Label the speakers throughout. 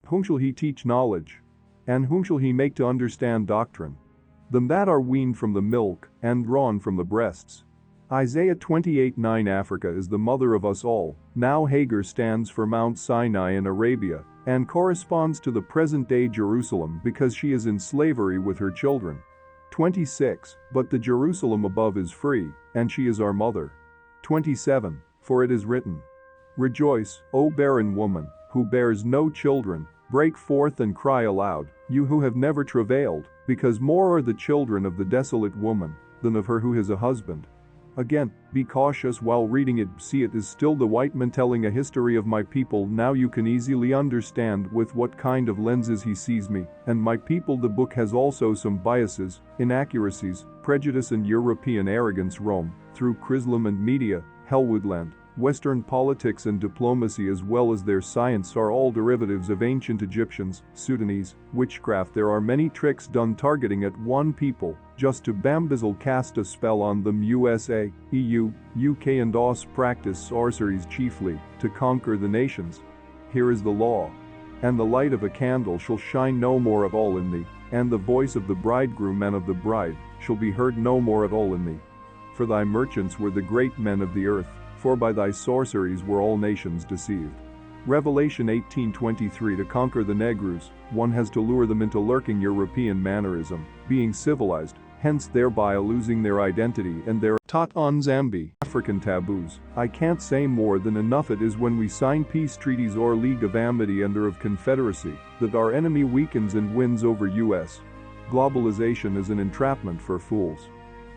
Speaker 1: Whom shall he teach knowledge? And whom shall he make to understand doctrine? Them that are weaned from the milk and drawn from the breasts. Isaiah 28:9. Africa is the mother of us all. Now Hagar stands for Mount Sinai in Arabia and corresponds to the present-day Jerusalem because she is in slavery with her children. 26. But the Jerusalem above is free, and she is our mother. 27. For it is written, Rejoice, O barren woman, who bears no children, break forth and cry aloud, you who have never travailed, because more are the children of the desolate woman than of her who has a husband. Again, be cautious while reading it. See, it is still the white man telling a history of my people. Now you can easily understand with what kind of lenses he sees me and my people. The book has also some biases, inaccuracies, prejudice and European arrogance. Rome, through Chrislam and media, Hellwoodland, Western politics and diplomacy as well as their science are all derivatives of ancient Egyptians, Sudanese, witchcraft. There are many tricks done targeting at one people, just to bamboozle, cast a spell on them. USA, EU, UK and Aus practice sorceries chiefly to conquer the nations. Here is the law. And the light of a candle shall shine no more at all in thee, and the voice of the bridegroom and of the bride shall be heard no more at all in thee. For thy merchants were the great men of the earth, for by thy sorceries were all nations deceived. Revelation 18:23. To conquer the Negroes, one has to lure them into lurking European mannerism, being civilized, hence thereby losing their identity and their taught on Zambi African taboos. I can't say more than enough. It is when we sign peace treaties or League of Amity and of Confederacy that our enemy weakens and wins over us. Globalization is an entrapment for fools.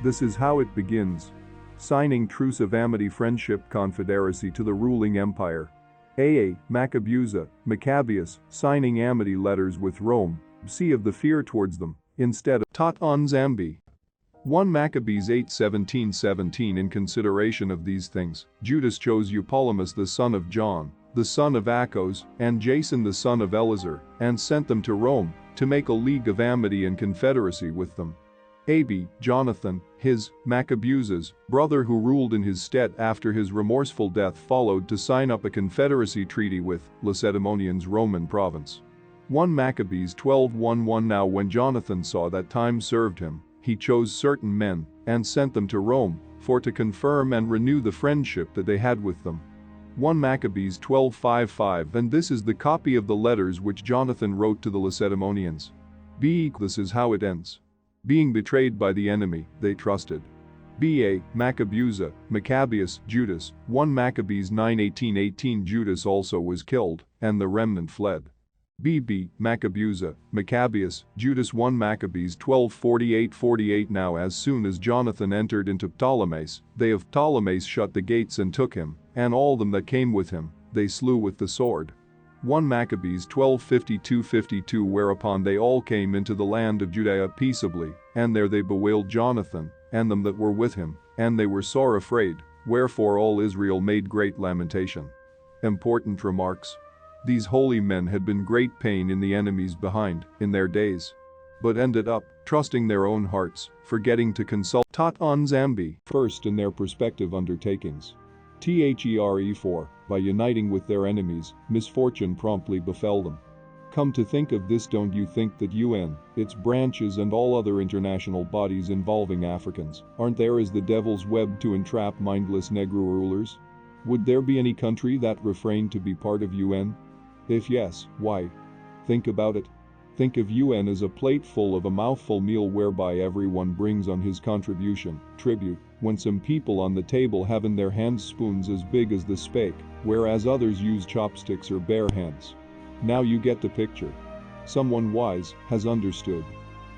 Speaker 1: This is how it begins. Signing truce of amity, friendship, confederacy to the ruling empire. Maccabeus, Maccabeus, signing amity letters with Rome, see of the fear towards them, instead of taught on Zambi. 1 Maccabees 8:17. In consideration of these things, Judas chose Eupolemus the son of John, the son of Achos, and Jason the son of Eleazar, and sent them to Rome, to make a league of amity and confederacy with them. Jonathan, his, Maccabeus's, brother who ruled in his stead after his remorseful death, followed to sign up a confederacy treaty with Lacedaemonians Roman province. 1 Maccabees 12:11. Now when Jonathan saw that time served him, he chose certain men, and sent them to Rome, for to confirm and renew the friendship that they had with them. 1 Maccabees 12:5. And this is the copy of the letters which Jonathan wrote to the Lacedaemonians. This is how it ends. Being betrayed by the enemy, they trusted. Maccabeus, Maccabeus, Judas, 1 Maccabees 9:18. Judas also was killed, and the remnant fled. Maccabeus, Maccabeus, Judas 1 Maccabees 12:48. Now as soon as Jonathan entered into Ptolemais, they of Ptolemais shut the gates and took him, and all them that came with him, they slew with the sword. 1 Maccabees 12:52. Whereupon they all came into the land of Judea peaceably, and there they bewailed Jonathan, and them that were with him, and they were sore afraid, wherefore all Israel made great lamentation. Important remarks. These holy men had been great pain in the enemies behind, in their days, but ended up trusting their own hearts, forgetting to consult taught on Zambi first in their prospective undertakings. For, by uniting with their enemies, misfortune promptly befell them. Come to think of this, don't you think that UN, its branches and all other international bodies involving Africans, aren't there as the devil's web to entrap mindless Negro rulers? Would there be any country that refrained to be part of UN? If yes, why? Think about it. Think of UN as a plate full of a mouthful meal whereby everyone brings on his contribution, tribute, when some people on the table have in their hands spoons as big as the spake, whereas others use chopsticks or bare hands. Now you get the picture. Someone wise has understood.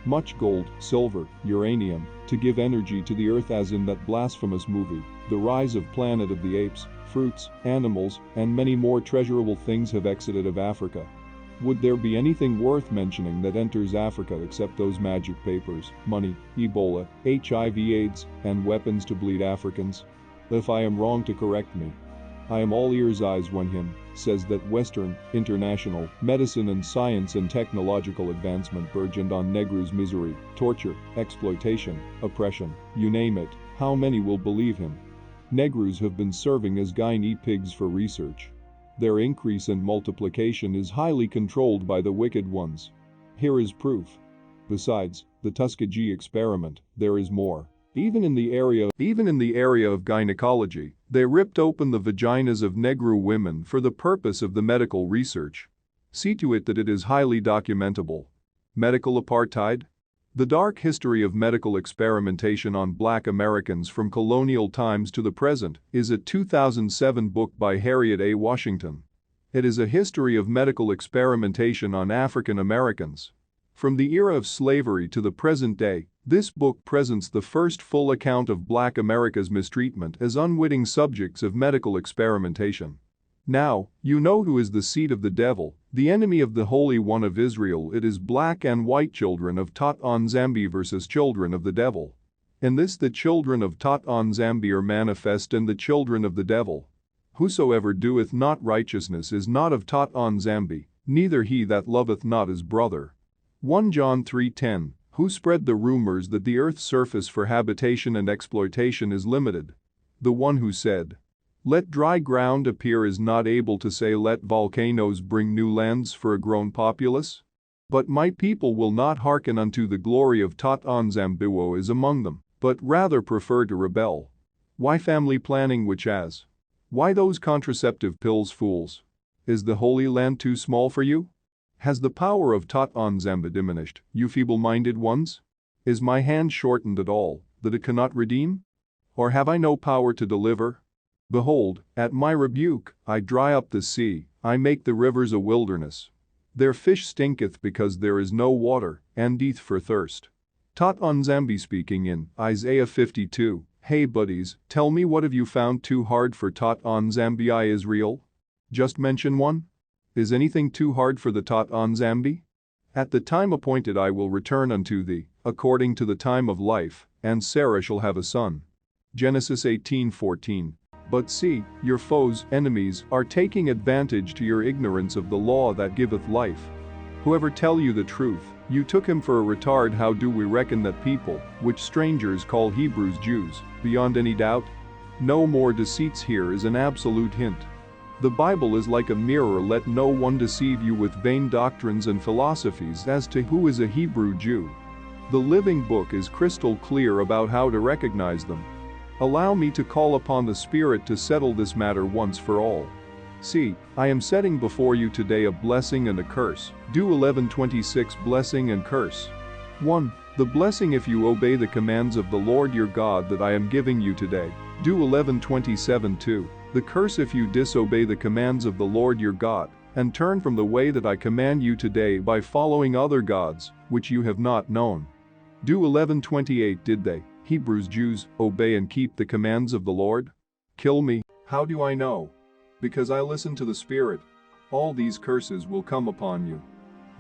Speaker 1: Much gold, silver, uranium, to give energy to the earth, as in that blasphemous movie, The Rise of Planet of the Apes, fruits, animals, and many more treasurable things have exited of Africa. Would there be anything worth mentioning that enters Africa except those magic papers, money, Ebola, HIV/AIDS, and weapons to bleed Africans? If I am wrong, to correct me. I am all ears eyes when him says that Western, international, medicine and science and technological advancement burgeoned on Negroes' misery, torture, exploitation, oppression, you name it. How many will believe him? Negroes have been serving as guinea pigs for research. Their increase and multiplication is highly controlled by the wicked ones. Here is proof. Besides the Tuskegee experiment, there is more. Even in the area of gynecology, they ripped open the vaginas of Negro women for the purpose of the medical research. See to it that it is highly documentable. Medical apartheid? The dark history of medical experimentation on Black Americans from colonial times to the present is a 2007 book by Harriet A. Washington. It is a history of medical experimentation on African Americans. From the era of slavery to the present day, this book presents the first full account of Black America's mistreatment as unwitting subjects of medical experimentation. Now, you know who is the seed of the devil, the enemy of the Holy One of Israel. It is black and white children of Tot Nzambi versus children of the devil. In this the children of Tot Nzambi are manifest and the children of the devil. Whosoever doeth not righteousness is not of Tot Nzambi, neither he that loveth not his brother. 1 John 3:10, who spread the rumors that the earth's surface for habitation and exploitation is limited? The one who said, "Let dry ground appear," is not able to say, "Let volcanoes bring new lands for a grown populace"? But my people will not hearken unto the glory of Tot Nzambiwo is among them, but rather prefer to rebel. Why family planning witch as? Why those contraceptive pills, fools? Is the Holy Land too small for you? Has the power of Tot Nzamba diminished, you feeble-minded ones? Is my hand shortened at all, that it cannot redeem? Or have I no power to deliver? Behold, at my rebuke, I dry up the sea, I make the rivers a wilderness. Their fish stinketh because there is no water, and eeth for thirst. Tot Nzambi speaking in Isaiah 52, hey buddies, tell me, what have you found too hard for Tot Nzambi Israel? Just mention one. Is anything too hard for the Tot Nzambi? At the time appointed I will return unto thee, according to the time of life, and Sarah shall have a son. Genesis 18:14. But see, your foes, enemies, are taking advantage to your ignorance of the law that giveth life. Whoever tell you the truth, you took him for a retard. How do we reckon that people, which strangers call Hebrews Jews, beyond any doubt? No more deceits. Here is an absolute hint. The Bible is like a mirror. Let no one deceive you with vain doctrines and philosophies as to who is a Hebrew Jew. The Living Book is crystal clear about how to recognize them. Allow me to call upon the Spirit to settle this matter once for all. See, I am setting before you today a blessing and a curse. Do 11:26 Blessing and curse. 1. The blessing if you obey the commands of the Lord your God that I am giving you today. Do 11:27 2. The curse if you disobey the commands of the Lord your God, and turn from the way that I command you today by following other gods, which you have not known. Do 11:28 Did they, Hebrews Jews, obey and keep the commands of the Lord? Kill me. How do I know? Because I listen to the Spirit. All these curses will come upon you.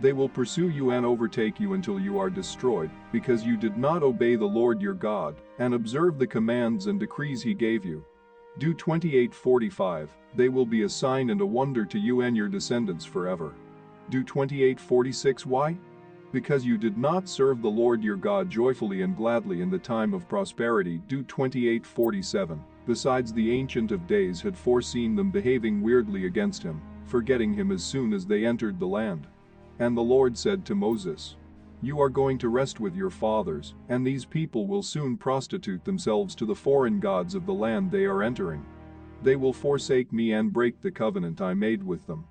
Speaker 1: They will pursue you and overtake you until you are destroyed, because you did not obey the Lord your God, and observe the commands and decrees he gave you. Do 28:45, they will be a sign and a wonder to you and your descendants forever. Do 28:46 Why? Because you did not serve the Lord your God joyfully and gladly in the time of prosperity. Do 28:47, besides the Ancient of Days had foreseen them behaving weirdly against him, forgetting him as soon as they entered the land. And the Lord said to Moses, you are going to rest with your fathers, and these people will soon prostitute themselves to the foreign gods of the land they are entering. They will forsake me and break the covenant I made with them.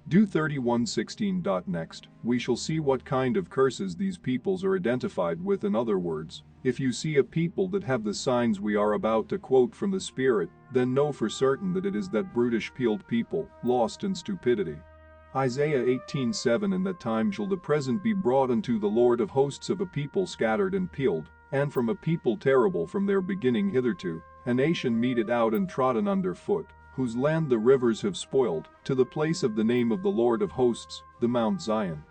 Speaker 1: Do 31:16. Next, we shall see what kind of curses these peoples are identified with. In other words, if you see a people that have the signs we are about to quote from the Spirit, then know for certain that it is that brutish peeled people, lost in stupidity. Isaiah 18:7 In that time shall the present be brought unto the Lord of hosts of a people scattered and peeled, and from a people terrible from their beginning hitherto, a nation meted out and trodden under foot, whose land the rivers have spoiled, to the place of the name of the Lord of hosts, the Mount Zion.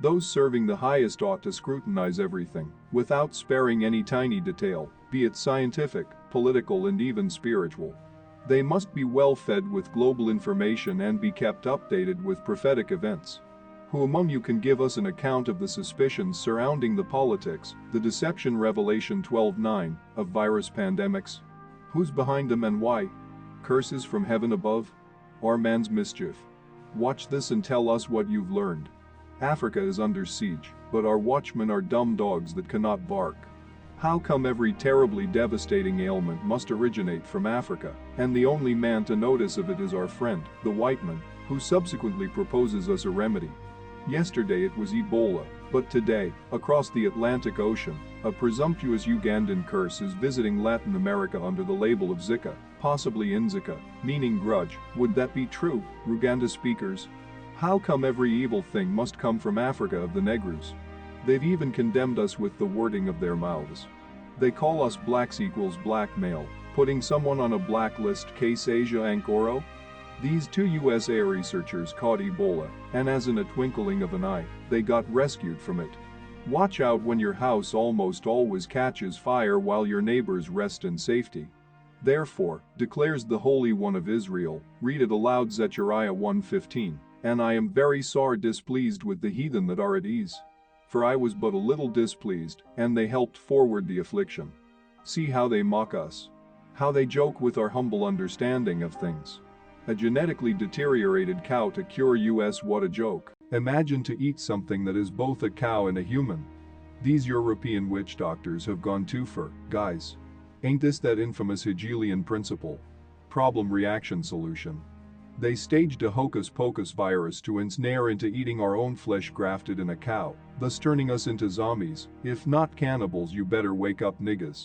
Speaker 1: Those serving the highest ought to scrutinize everything, without sparing any tiny detail, be it scientific, political and even spiritual. They must be well fed with global information and be kept updated with prophetic events. Who among you can give us an account of the suspicions surrounding the politics, the deception Revelation 12:9, of virus pandemics? Who's behind them and why? Curses from heaven above? our man's mischief. Watch this and tell us what you've learned. Africa is under siege, but our watchmen are dumb dogs that cannot bark. How come every terribly devastating ailment must originate from Africa, and the only man to notice of it is our friend, the white man, who subsequently proposes us a remedy? Yesterday it was Ebola, but today, across the Atlantic Ocean, a presumptuous Ugandan curse is visiting Latin America under the label of Zika, possibly Inzika, meaning grudge. Would that be true, Ruganda speakers? How come every evil thing must come from Africa of the Negroes? They've even condemned us with the wording of their mouths. They call us blacks equals blackmail, putting someone on a blacklist case Asia Ankoro? These two USA researchers caught Ebola, and as in a twinkling of an eye, they got rescued from it. Watch out when your house almost always catches fire while your neighbors rest in safety. Therefore, declares the Holy One of Israel, read it aloud Zechariah 1:15, and I am very sore displeased with the heathen that are at ease. For I was but a little displeased, and they helped forward the affliction. See how they mock us. How they joke with our humble understanding of things. A genetically deteriorated cow to cure us, what a joke. Imagine to eat something that is both a cow and a human. These European witch doctors have gone too far, guys. Ain't this that infamous Hegelian principle? Problem reaction solution. They staged a hocus pocus virus to ensnare into eating our own flesh grafted in a cow, thus turning us into zombies. If not cannibals, you better wake up, niggas.